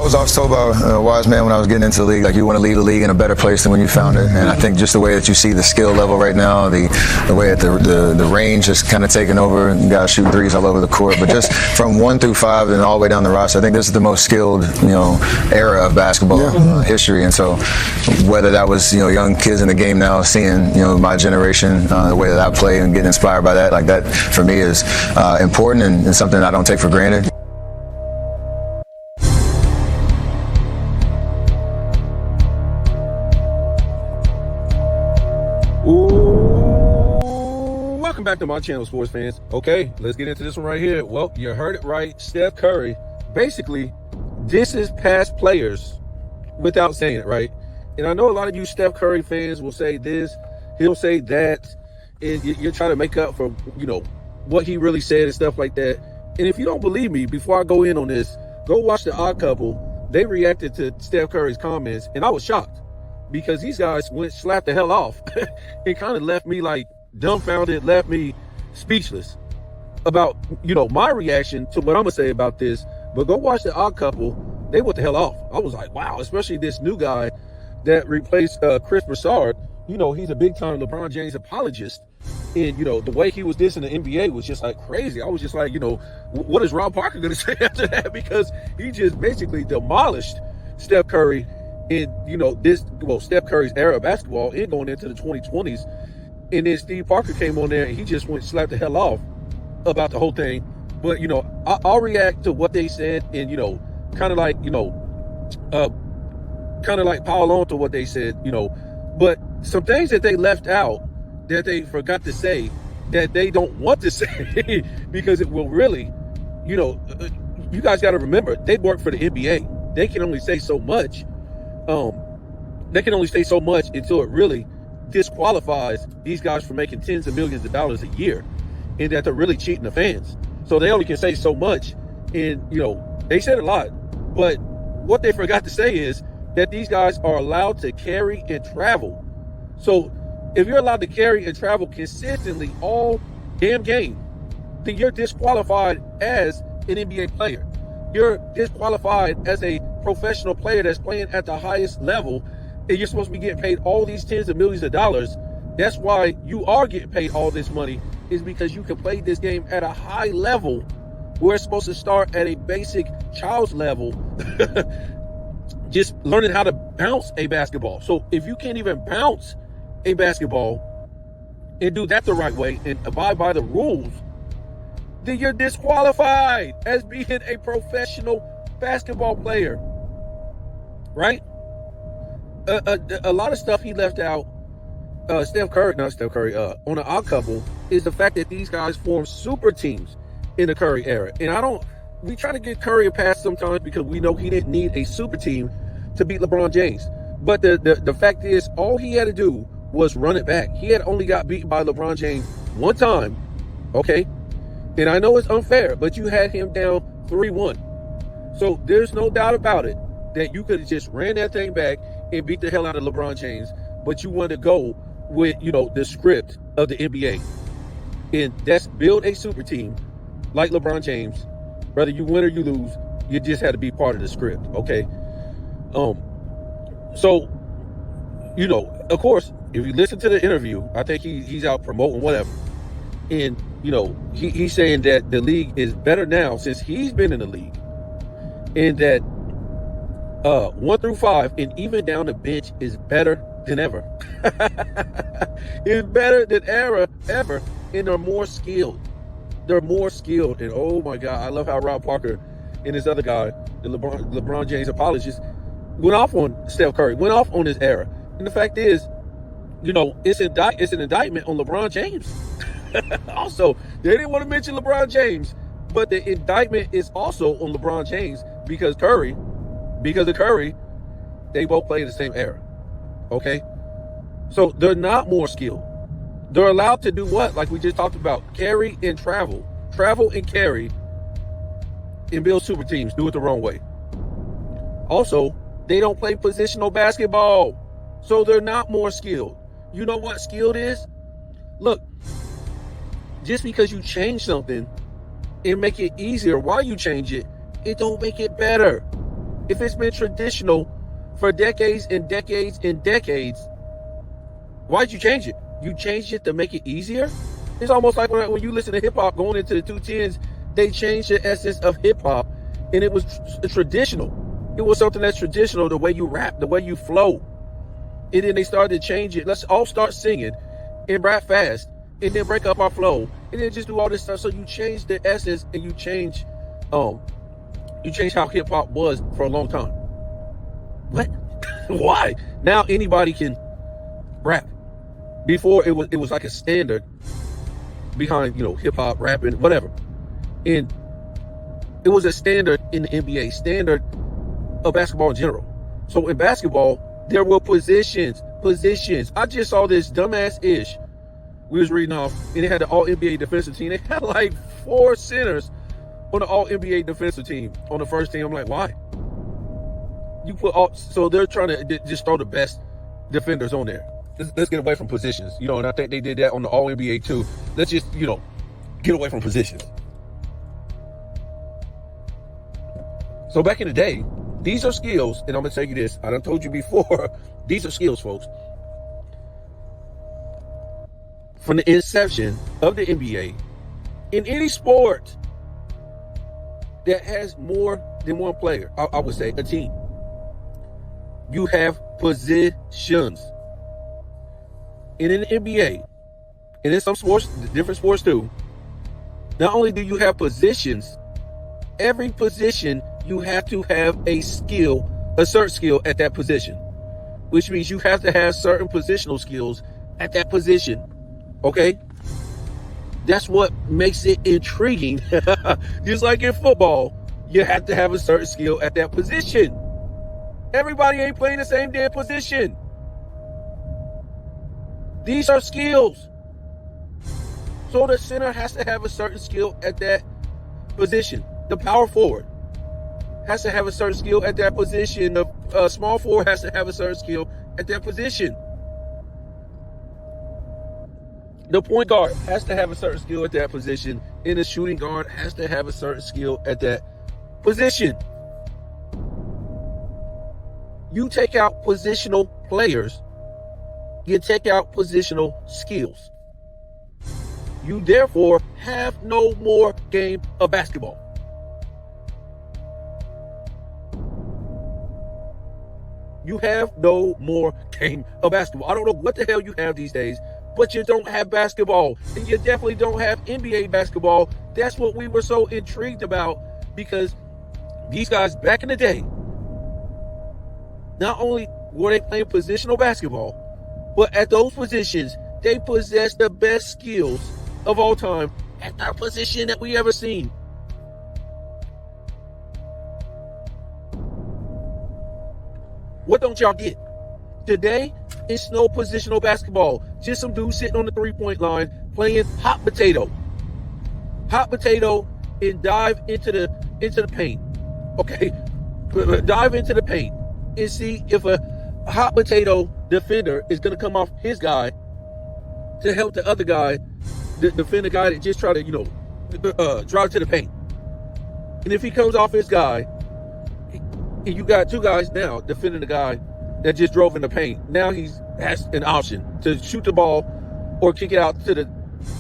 was always told by a wise man when I was getting into the league, like, you want to leave the league in a better place than when you found it. And I think just the way that you see the skill level right now, the way that the range is kind of taking over, and you guys shoot threes all over the court. But just from 1 through 5 and all the way down the roster, I think this is the most skilled, era of basketball history. And so whether that was, young kids in the game now seeing, my generation, the way that I play and getting inspired by that, like that for me is important and something I don't take for granted. Welcome back to my channel, sports fans. Okay, let's get into this one right here. Well, you heard it right. Steph Curry basically disses past players without saying it, right? And I know a lot of you Steph Curry fans will say this, he'll say that, and you're trying to make up for, what he really said and stuff like that. And if you don't believe me, before I go in on this, go watch The Odd Couple. They reacted to Steph Curry's comments, and I was shocked because these guys slapped the hell off. It kind of left me like dumbfounded, left me speechless about, my reaction to what I'm gonna say about this. But go watch The Odd Couple. They went the hell off. I was like, wow, especially this new guy that replaced Chris Broussard. He's a big time LeBron James apologist. And, the way he was dissing the NBA was just like crazy. I was just like, what is Rob Parker going to say after that? Because he just basically demolished Steph Curry in, Steph Curry's era of basketball and going into the 2020s. And then Steve Parker came on there and he just slapped the hell off about the whole thing. But, I'll react to what they said and, kind of like pile on to what they said, but some things that they left out that they forgot to say that they don't want to say because it will really, you guys got to remember, they work for the NBA. They can only say so much. They can only say so much until it really disqualifies these guys from making tens of millions of dollars a year, and that they're really cheating the fans. So they only can say so much, and they said a lot. But what they forgot to say is that these guys are allowed to carry and travel. So if you're allowed to carry and travel consistently all damn game, then you're disqualified as an NBA player. You're disqualified as a professional player that's playing at the highest level, and you're supposed to be getting paid all these tens of millions of dollars. That's why you are getting paid all this money, is because you can play this game at a high level. We're supposed to start at a basic child's level, just learning how to bounce a basketball. So if you can't even bounce a basketball and do that the right way and abide by the rules, then you're disqualified as being a professional basketball player, right? A lot of stuff he left out, on The Odd Couple, is the fact that these guys form super teams in the Curry era. And we try to get Curry a pass sometimes because we know he didn't need a super team to beat LeBron James. But the fact is, all he had to do was run it back. He had only got beaten by LeBron James one time, okay? And I know it's unfair, but you had him down 3-1. So there's no doubt about it that you could have just ran that thing back and beat the hell out of LeBron James, but you wanted to go with, the script of the NBA. And that's build a super team like LeBron James. Whether you win or you lose, you just had to be part of the script, okay? So, of course, if you listen to the interview, I think he's out promoting whatever. And, he's saying that the league is better now since he's been in the league. And that 1 through 5 and even down the bench is better than ever. It's better than ever. And they're more skilled. And oh my God, I love how Rob Parker and this other guy, the LeBron James apologist, went off on Steph Curry, went off on his era. And the fact is, it's an indictment on LeBron James. Also, they didn't want to mention LeBron James, but the indictment is also on LeBron James because of Curry, they both play in the same era. Okay? So they're not more skilled. They're allowed to do what? Like we just talked about, carry and travel. Travel and carry and build super teams. Do it the wrong way. Also, they don't play positional basketball. So they're not more skilled. You know what skilled is? Look, just because you change something and make it easier while you change it, it don't make it better. If it's been traditional for decades and decades and decades, why'd you change it? You changed it to make it easier? It's almost like when you listen to hip hop going into the 210s, they changed the essence of hip hop, and it was traditional. It was something that's traditional, the way you rap, the way you flow. And then they started to change it. Let's all start singing and rap fast, and then break up our flow, and then just do all this stuff. So you change the essence, and you change how hip hop was for a long time. What? Why? Now anybody can rap. Before it was like a standard behind, hip hop, rapping, whatever. And it was a standard in the NBA, standard of basketball in general. So in basketball, there were positions. I just saw this dumbass ish. We was reading off, and it had the All-NBA defensive team. They had like 4 centers on the All-NBA defensive team on the first team. I'm like, why? So they're trying to just throw the best defenders on there. Let's get away from positions, and I think they did that on the All-NBA too. Let's just, get away from positions. So back in the day, these are skills, and I'm going to tell you this. I done told you before, these are skills, folks. From the inception of the NBA, in any sport that has more than one player, I would say a team, you have positions. And in the NBA, and in some sports, different sports too, not only do you have positions, every position you have to have a certain skill at that position, which means you have to have certain positional skills at that position. Okay? That's what makes it intriguing. Just like in football, you have to have a certain skill at that position. Everybody ain't playing the same damn position. These are skills. So the center has to have a certain skill at that position. The power forward has to have a certain skill at that position. The small forward has to have a certain skill at that position. The point guard has to have a certain skill at that position. And the shooting guard has to have a certain skill at that position. You take out positional players, you take out positional skills. You therefore have no more game of basketball. You have no more game of basketball. I don't know what the hell you have these days, but you don't have basketball. And you definitely don't have NBA basketball. That's what we were so intrigued about, because these guys back in the day, not only were they playing positional basketball, but at those positions, they possessed the best skills of all time at their position that we ever seen. What don't y'all get? Today, it's no positional basketball. Just some dudes sitting on the three-point line playing hot potato. Hot potato, and dive into the paint. Okay? Dive into the paint and see if a hot potato defender is going to come off his guy to help the other guy defend the guy that just try to, drive to the paint. And if he comes off his guy, and you got 2 guys now defending the guy that just drove in the paint. Now he has an option to shoot the ball or kick it out to the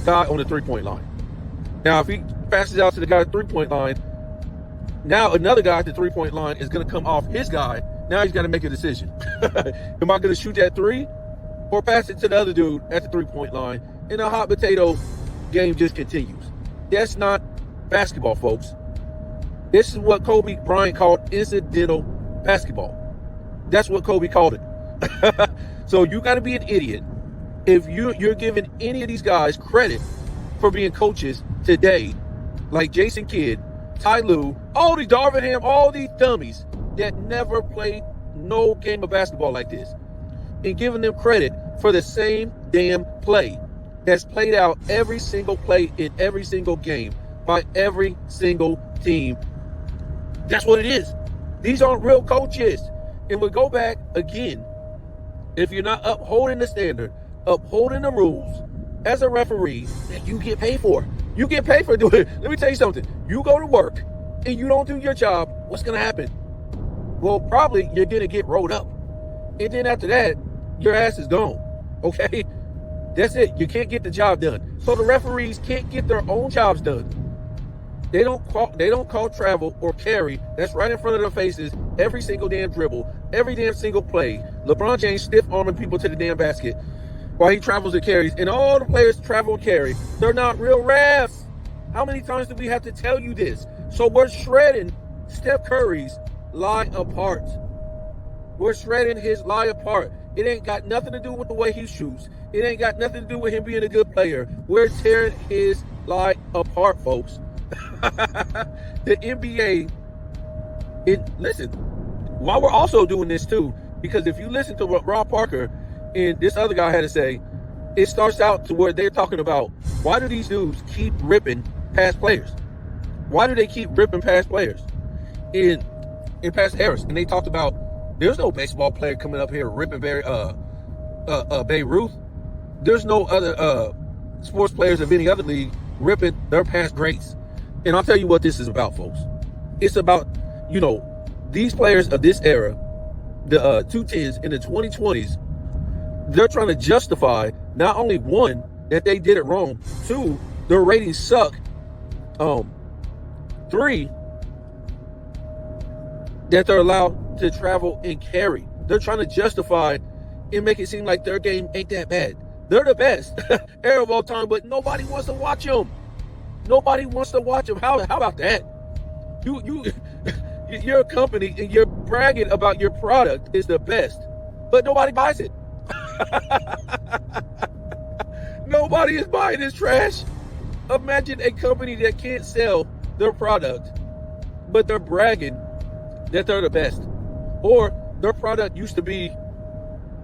guy on the three-point line. Now, if he passes out to the guy at the three-point line, now another guy at the three-point line is going to come off his guy. Now he's got to make a decision. Am I going to shoot that 3 or pass it to the other dude at the three-point line? And the hot potato game just continues. That's not basketball, folks. This is what Kobe Bryant called incidental basketball. That's what Kobe called it. So you got to be an idiot if you're giving any of these guys credit for being coaches today, like Jason Kidd, Ty Lue, all these Darvin Ham, all these dummies that never played no game of basketball like this, and giving them credit for the same damn play that's played out every single play in every single game by every single team. That's what it is. These aren't real coaches. And we'll go back again. If you're not upholding the standard, upholding the rules as a referee that you get paid for. You get paid for doing it. Let me tell you something. You go to work and you don't do your job, what's going to happen? well, probably you're going to get rolled up. And then after that, your ass is gone. Okay? That's it. You can't get the job done. So the referees can't get their own jobs done. They don't call travel or carry. That's right in front of their faces every single damn dribble, every damn single play. LeBron James stiff arming people to the damn basket while he travels and carries. And all the players travel and carry. They're not real refs. How many times do we have to tell you this? So we're shredding Steph Curry's lie apart. We're shredding his lie apart. It ain't got nothing to do with the way he shoots. It ain't got nothing to do with him being a good player. We're tearing his lie apart, folks. The NBA, listen, while we're also doing this too, because if you listen to what Rob Parker and this other guy had to say, it starts out to where they're talking about, why do these dudes keep ripping past players? Why do they keep ripping past players in past eras? And they talked about, there's no baseball player coming up here ripping Babe Ruth. There's no other sports players of any other league ripping their past greats. And I'll tell you what this is about, folks. It's about, these players of this era, the 210s in the 2020s, they're trying to justify not only one, that they did it wrong, two, their ratings suck, three, that they're allowed to travel and carry. They're trying to justify and make it seem like their game ain't that bad. They're the best era of all time, but nobody wants to watch them. Nobody wants to watch them. How about that? You're a company and you're bragging about your product is the best, but nobody buys it. Nobody is buying this trash. Imagine a company that can't sell their product, but they're bragging that they're the best. Or their product used to be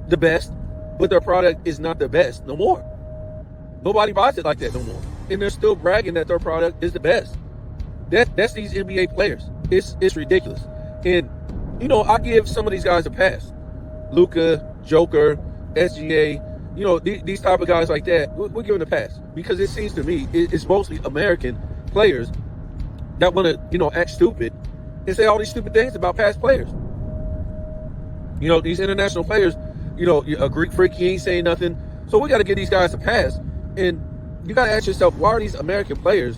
the best, but their product is not the best no more. Nobody buys it like that no more. And they're still bragging that their product is the best. That's these NBA players. It's ridiculous. And, I give some of these guys a pass. Luka, Joker, SGA, these type of guys like that, we're giving a pass. Because it seems to me, it's mostly American players that want to, act stupid and say all these stupid things about past players. These international players, a Greek freak, he ain't saying nothing. So we got to give these guys a pass. And you got to ask yourself, why are these American players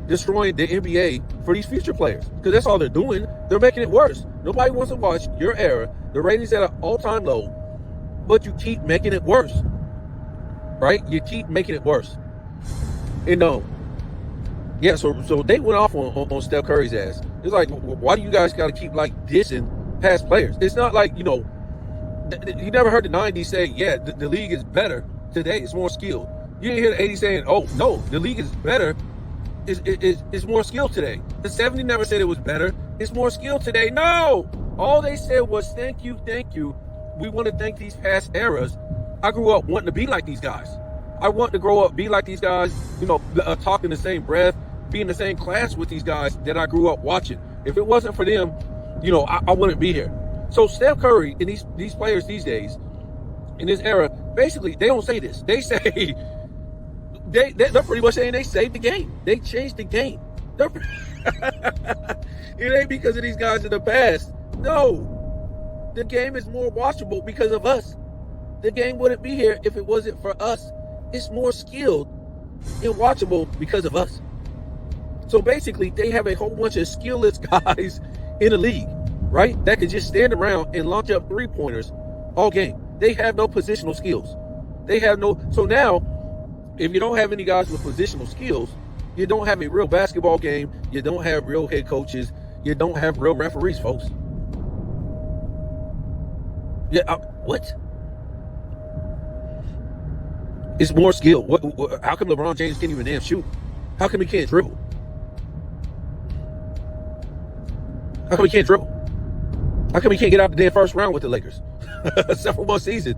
destroying the NBA for these future players? Because that's all they're doing. They're making it worse. Nobody wants to watch your era. The ratings at an all-time low, but you keep making it worse. Right? You keep making it worse. And yeah, so they went off on Steph Curry's ass. It's like, why do you guys got to keep dissing past players? It's not like, you never heard the 90s say, yeah, the league is better today. It's more skilled. You didn't hear the 80s saying, oh, no, the league is better. It's more skilled today. The 70s never said it was better. It's more skilled today. No! All they said was, thank you. We want to thank these past eras. I grew up wanting to be like these guys. I want to grow up, be like these guys, talk in the same breath, be in the same class with these guys that I grew up watching. If it wasn't for them, I wouldn't be here. So Steph Curry and these players these days, in this era, basically, they don't say this. They say... They're pretty much saying they saved the game. They changed the game. It ain't because of these guys in the past. No. The game is more watchable because of us. The game wouldn't be here if it wasn't for us. It's more skilled and watchable because of us. So basically, they have a whole bunch of skillless guys in the league, right? That can just stand around and launch up three-pointers all game. They have no positional skills. So now, if you don't have any guys with positional skills, you don't have a real basketball game. You don't have real head coaches. You don't have real referees, folks. Yeah, what? It's more skill. How come LeBron James can't even damn shoot? How come he can't dribble? How come he can't dribble? How come he can't get out the damn first round with the Lakers? Except for one season.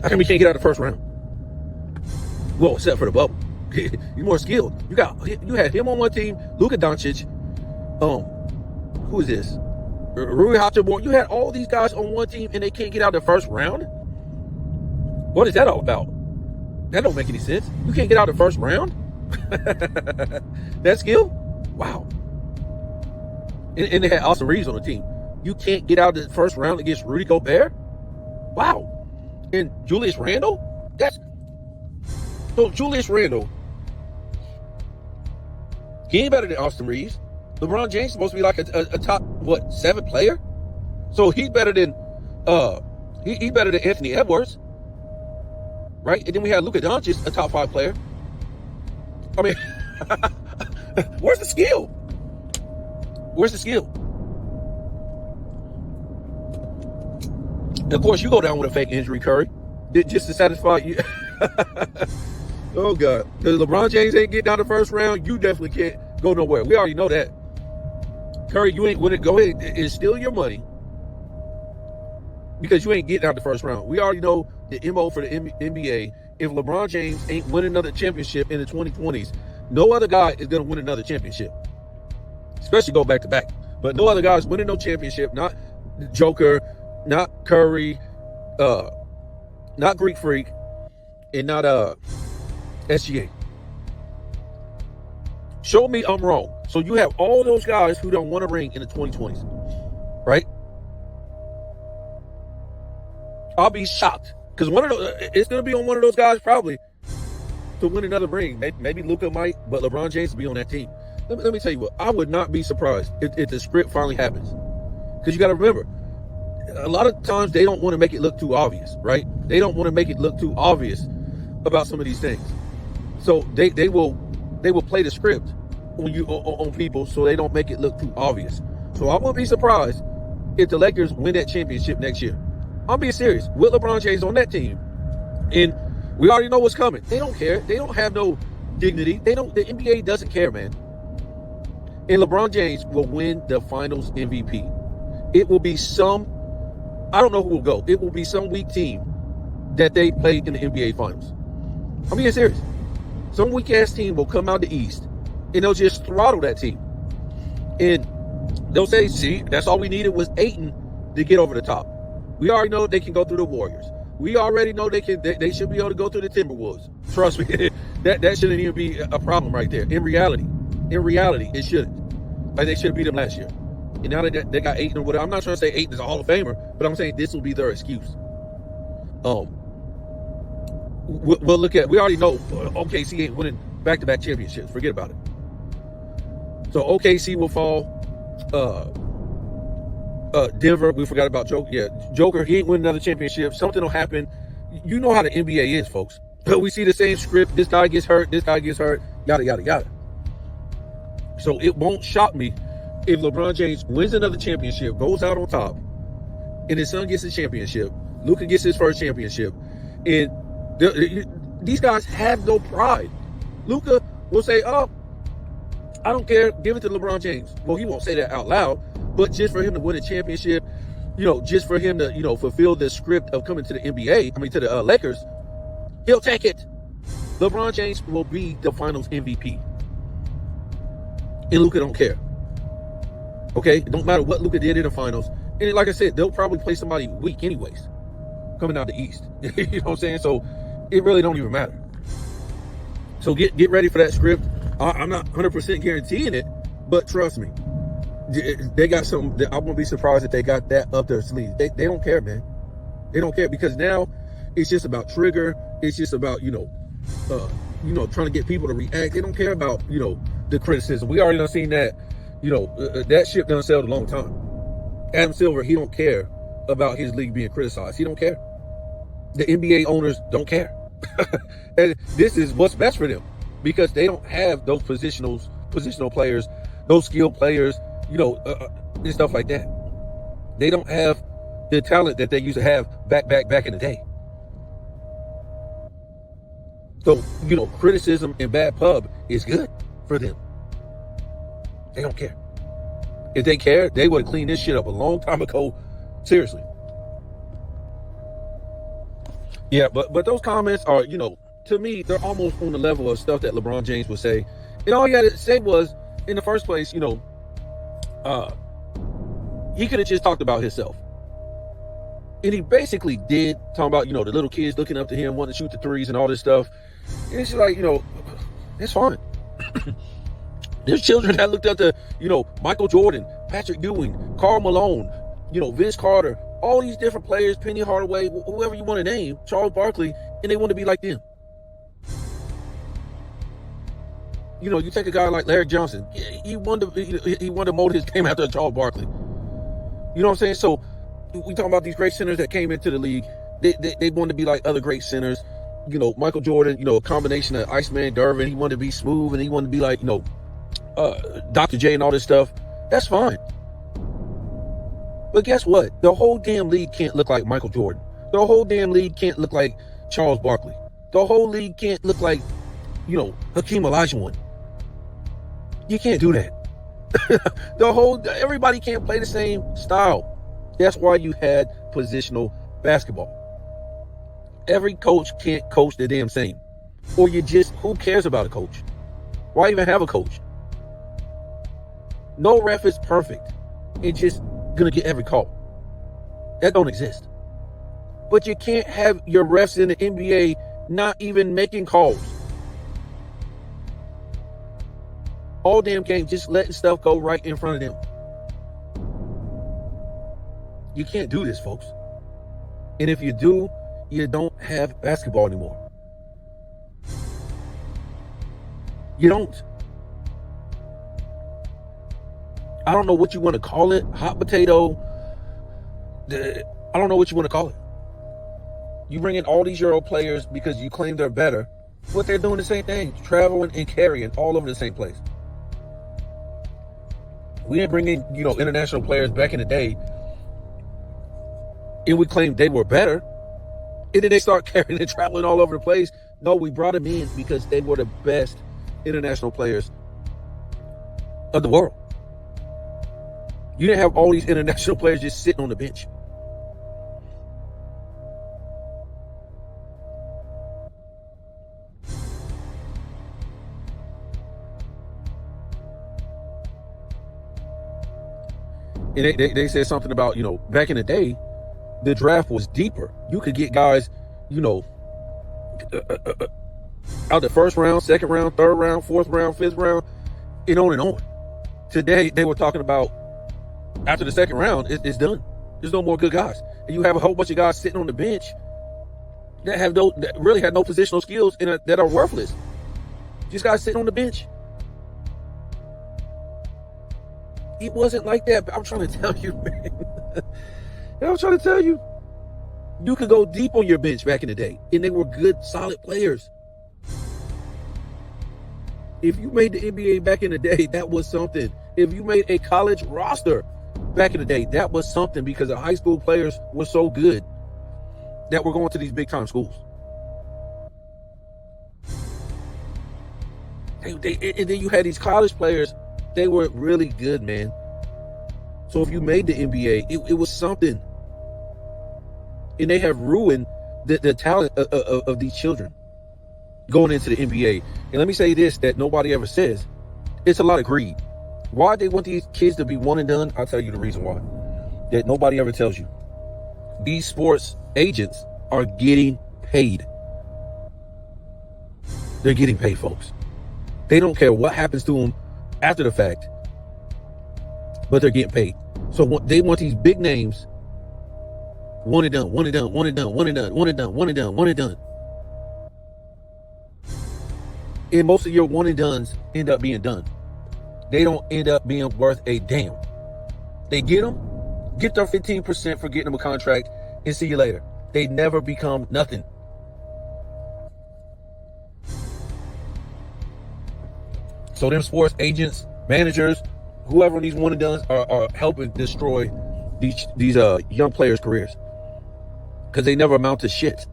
How come he can't get out the first round? Well, except for the bubble. You're more skilled. You had him on one team, Luka Doncic. Who is this? Rui Hachimura. You had all these guys on one team and they can't get out the first round? What is that all about? That don't make any sense. You can't get out the first round? That skill? Wow. And they had Austin Reeves on the team. You can't get out of the first round against Rudy Gobert? Wow. And Julius Randle? So Julius Randle, he ain't better than Austin Reeves. LeBron James is supposed to be like a top, 7 player? So he's better than he's better than Anthony Edwards. Right? And then we had Luka Doncic, a top 5 player. I mean, where's the skill? Where's the skill? And of course, you go down with a fake injury, Curry, just to satisfy you. Oh, God. Because LeBron James ain't getting out the first round, you definitely can't go nowhere. We already know that. Curry, you ain't winning. Go ahead and steal your money because you ain't getting out the first round. We already know the MO for the NBA. If LeBron James ain't winning another championship in the 2020s, no other guy is going to win another championship, especially go back to back. But no other guy is winning no championship, not Joker, not Curry, not Greek Freak, and not SGA. Show me I'm wrong. So you have all those guys who don't want a ring in the 2020s, right? I'll be shocked because it's going to be on one of those guys probably to win another ring. Maybe Luka might, but LeBron James will be on that team. Let me tell you what, I would not be surprised if the script finally happens. Because you got to remember, a lot of times they don't want to make it look too obvious, right? They don't want to make it look too obvious about some of these things. So they will play the script on people so they don't make it look too obvious. So I won't be surprised if the Lakers win that championship next year. I'm being serious. With LeBron James on that team, and we already know what's coming. They don't care. They don't have no dignity. The NBA doesn't care, man. And LeBron James will win the Finals MVP. It will be I don't know who will go. It will be some weak team that they play in the NBA Finals. I'm being serious. Some weak ass team will come out the East and they'll just throttle that team. And they'll say, see, that's all we needed was Ayton to get over the top. We already know they can go through the Warriors. We already know they should be able to go through the Timberwolves. Trust me, that shouldn't even be a problem right there. In reality, it shouldn't. Like they should have beat them last year. And now that they got Ayton or whatever, I'm not trying to say Ayton is a Hall of Famer, but I'm saying this will be their excuse. We'll look at, we already know OKC ain't winning back-to-back championships. Forget about it. So OKC will fall. Denver, we forgot about Joker. Yeah, Joker, he ain't winning another championship. Something will happen. You know how the NBA is, folks. We see the same script. This guy gets hurt. Yada, yada, yada. So it won't shock me if LeBron James wins another championship, goes out on top, and his son gets a championship. Luka gets his first championship. And these guys have no pride. Luka will say, oh, I don't care. Give it to LeBron James. Well, he won't say that out loud, but just for him to win a championship, just for him to, fulfill the script of coming to the NBA, to the Lakers, he'll take it. LeBron James will be the Finals MVP. And Luka don't care. Okay? It don't matter what Luka did in the Finals. And like I said, they'll probably play somebody weak anyways, coming out the East. You know what I'm saying? So it really don't even matter. So get ready for that script. I'm not 100% guaranteeing it, but trust me, they got something. I won't be surprised if they got that up their sleeves. They don't care, man. They don't care because now it's just about trigger. It's just about trying to get people to react. They don't care about the criticism. We already done seen that. That ship done sailed a long time. Adam Silver, he don't care about his league being criticized. He don't care. The NBA owners don't care. And this is what's best for them because they don't have those positional players, those skilled players, and stuff like that. They don't have the talent that they used to have back in the day. So, criticism and bad pub is good for them. They don't care. If they cared, they would have cleaned this shit up a long time ago. Seriously. Yeah, but those comments are, to me, they're almost on the level of stuff that LeBron James would say. And all he had to say was, in the first place, he could have just talked about himself. And he basically did, talking about, the little kids looking up to him, wanting to shoot the threes and all this stuff. And it's just like, it's fine. There's children that looked up to, Michael Jordan, Patrick Ewing, Karl Malone, Vince Carter, all these different players, Penny Hardaway, whoever you want to name, Charles Barkley, and they want to be like them. You take a guy like Larry Johnson. He wanted to mold his game after Charles Barkley. You know what I'm saying? So we talking about these great centers that came into the league. They wanted to be like other great centers. Michael Jordan, a combination of Iceman, Dervin. He wanted to be smooth, and he wanted to be like, Dr. J and all this stuff. That's fine. But guess what? The whole damn league can't look like Michael Jordan. The whole damn league can't look like Charles Barkley. The whole league can't look like, Hakeem Olajuwon. You can't do that. Everybody can't play the same style. That's why you had positional basketball. Every coach can't coach the damn same. Or who cares about a coach? Why even have a coach? No ref is perfect and just gonna get every call. That don't exist. But you can't have your refs in the NBA not even making calls. All damn game, just letting stuff go right in front of them. You can't do this, folks. And if you do, you don't have basketball anymore. You don't. I don't know what you want to call it. Hot potato. I don't know what you want to call it. You bring in all these Euro players because you claim they're better, but they're doing the same thing, traveling and carrying all over the same place. We didn't bring in, international players back in the day, and we claimed they were better, and then they start carrying and traveling all over the place. No, we brought them in because they were the best international players of the world. You didn't have all these international players just sitting on the bench. And they said something about, back in the day, the draft was deeper. You could get guys, out the first round, second round, third round, fourth round, fifth round, and on and on. Today, they were talking about after the second round, it's done. There's no more good guys. And you have a whole bunch of guys sitting on the bench that really had no positional skills and that are worthless. Just guys sitting on the bench. It wasn't like that. I'm trying to tell you, man. I'm trying to tell you. You could go deep on your bench back in the day, and they were good, solid players. If you made the NBA back in the day, that was something. If you made a college roster back in the day, that was something because the high school players were so good that were going to these big-time schools. And then you had these college players. They were really good, man. So if you made the NBA, it was something. And they have ruined the talent of these children going into the NBA. And let me say this that nobody ever says. It's a lot of greed. Why they want these kids to be one and done, I'll tell you the reason why. That nobody ever tells you. These sports agents are getting paid. They're getting paid, folks. They don't care what happens to them after the fact, but they're getting paid. So they want these big names, one and done, one and done, one and done, one and done, one and done, one and done, one and done. And most of your one and dones end up being done. They don't end up being worth a damn. They get them, get their 15% for getting them a contract, and see you later. They never become nothing. So them sports agents, managers, whoever these one and dones are helping destroy these young players' careers. Because they never amount to shit.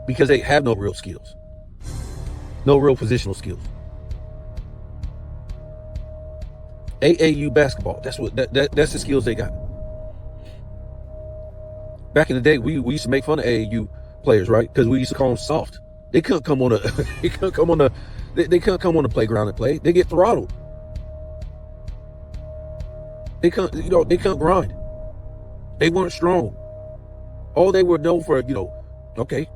Because they have no real skills. No real positional skills. AAU basketball. That's the skills they got. Back in the day, we used to make fun of AAU players, right? Because we used to call them soft. They couldn't come on they couldn't come on the playground and play. They get throttled. They couldn't grind. They weren't strong. All they were known for, okay,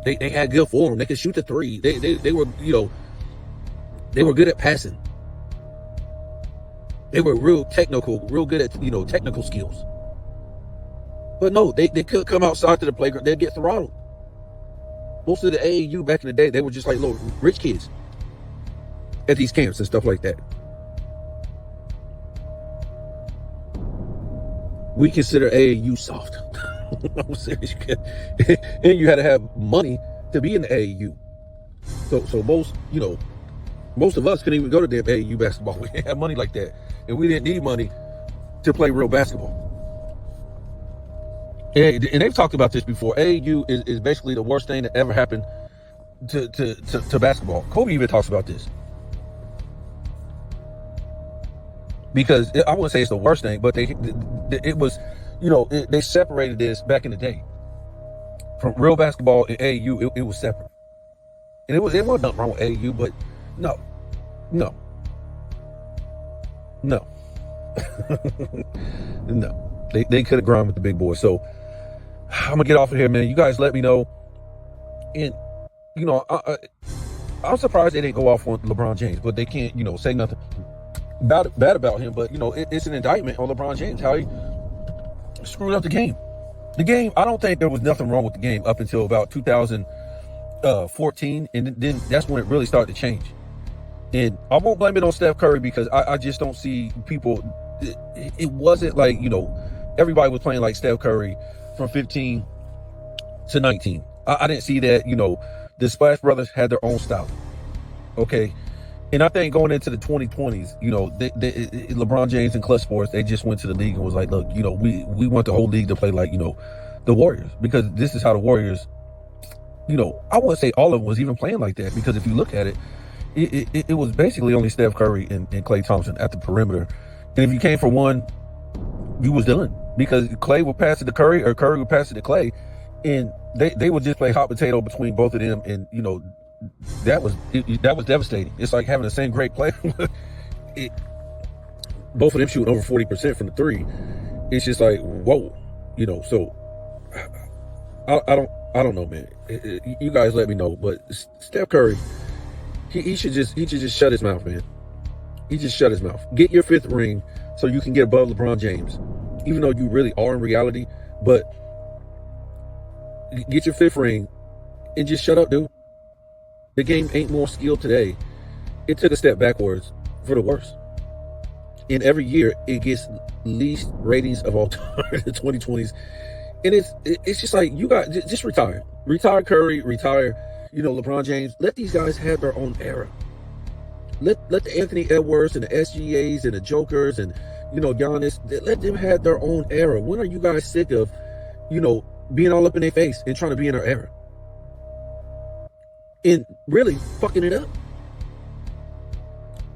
they had good form. They could shoot the three. They were, they were good at passing. They were real technical, real good at, technical skills. But no, they could come outside to the playground, they'd get throttled. Most of the AAU back in the day, they were just like little rich kids at these camps and stuff like that. We consider AAU soft. I'm serious. And you had to have money to be in the AAU. So most of us couldn't even go to damn AAU basketball. We didn't have money like that. And we didn't need money to play real basketball. And they've talked about this before. AAU is basically the worst thing that ever happened to basketball. Kobe even talks about this. Because I wouldn't say it's the worst thing, but it was, they separated this back in the day. From real basketball and AAU, it was separate. And it wasn't nothing wrong with AAU, but no. No. They could have grown with the big boys. So I'm gonna get off of here, man. You guys let me know. And I'm surprised they didn't go off on LeBron James, but they can't, say nothing bad about him. But it's an indictment on LeBron James, how he screwed up the game. The game, I don't think there was nothing wrong with the game up until about 2014, and then that's when it really started to change. And I won't blame it on Steph Curry, because I just don't see people. It wasn't like, everybody was playing like Steph Curry from 15 to 19. I didn't see that. The Splash Brothers had their own style. Okay. And I think going into the 2020s, LeBron James and Clutch Sports, they just went to the league and was like, look, we want the whole league to play like, the Warriors, because this is how the Warriors, I wouldn't say all of them was even playing like that, because if you look at it, it was basically only Steph Curry and Klay Thompson at the perimeter. And if you came for one, you was done, because Klay would pass it to Curry or Curry would pass it to Klay, and they would just play hot potato between both of them. And, that was devastating. It's like having the same great player. Both of them shooting over 40% from the three. It's just like, whoa, so I don't know, man. You guys let me know. But Steph Curry, he should just shut his mouth, man. He just shut his mouth. Get your 5th ring so you can get above LeBron James, even though you really are in reality. But get your 5th ring and just shut up, dude. The game ain't more skilled today. It took a step backwards for the worse. And every year it gets least ratings of all time in the 2020s. And it's just like, you got just retire. Retire Curry, retire, LeBron James. Let these guys have their own era. Let the Anthony Edwards and the SGAs and the Jokers and, Giannis, let them have their own era. When are you guys sick of, being all up in their face and trying to be in their era? And really fucking it up.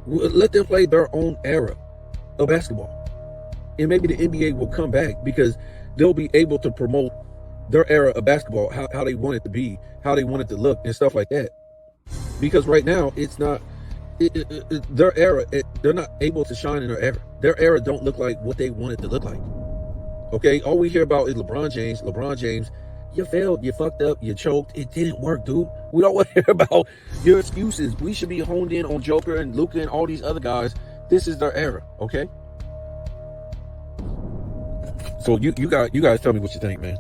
Let them play their own era of basketball. And maybe the NBA will come back, because they'll be able to promote their era of basketball, how they want it to be, how they want it to look, and stuff like that. Because right now, it's not, their era, they're not able to shine in their era. Their era don't look like what they want it to look like. Okay? All we hear about is LeBron James. You failed, you fucked up, you choked, it didn't work, dude. We don't want to hear about your excuses. We should be honed in on Joker and Luka and all these other guys. This is their era, okay? So you guys tell me what you think, man.